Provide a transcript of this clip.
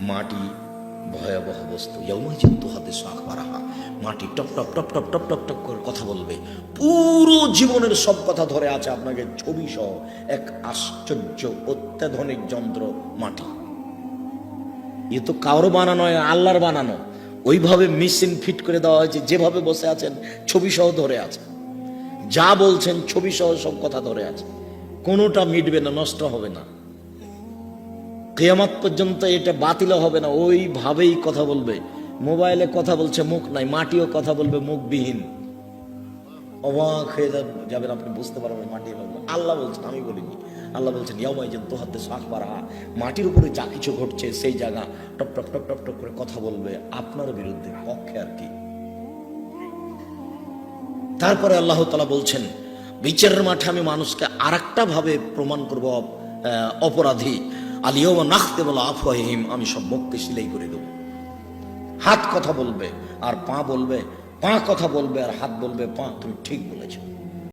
মাটি ভয়াবহ বস্তু। ইয়াউমাইজিন তুহাদ্দিসু আখবারাহা, মাটি top top top top top top top করে কথা বলবে। পুরো জীবনের সব কথা ধরে আছে আপনাকে ছবি সহ। এক আশ্চর্য অত্যাধুনিক যন্ত্র মাটি। এ তো কারো বানানো নয়, আল্লাহর বানানো। ওইভাবে মেশিন ফিট করে দেওয়া হয়েছে, যেভাবে বসে আছেন ছবি সহ ধরে আছে, যা বলছেন ছবি সহ সব কথা ধরে আছে, কোনোটা মিটবে না, নষ্ট হবে না, কিয়ামত পর্যন্ত এটা বাতিল হবে না, ওইভাবেই কথা বলবে। মোবাইলে কথা বলছে, মুখ নাই, মাটিও কথা বলবে মুখবিহীন। অবাক হয়ে যাবেন আপনি, বুঝতে পারবেন মাটি। আল্লাহ বলছেন, আমি বলিনি, আল্লাহ বলছেন ইয়াউমাইজিন তুহাদ্দিসু আখবারাহা, মাটির উপরে যা কিছু ঘটছে সেই জায়গা top top top top top করে কথা বলবে আপনার বিরুদ্ধে, পক্ষে আর কি। তারপরে আল্লাহ তাআলা বলছেন বিচারের মাঠে আমি মানুষকে আরেকটা ভাবে প্রমাণ করব অপরাধী। আল ইয়াউমা নাখতিমু আলা আফওয়াহিহিম, আমি সব মুখকে সিলাই করে দেব। হাত কথা বলবে আর পা বলবে, পা কথা বলবে আর হাত বলবে, পা তুমি ঠিক বলেছো।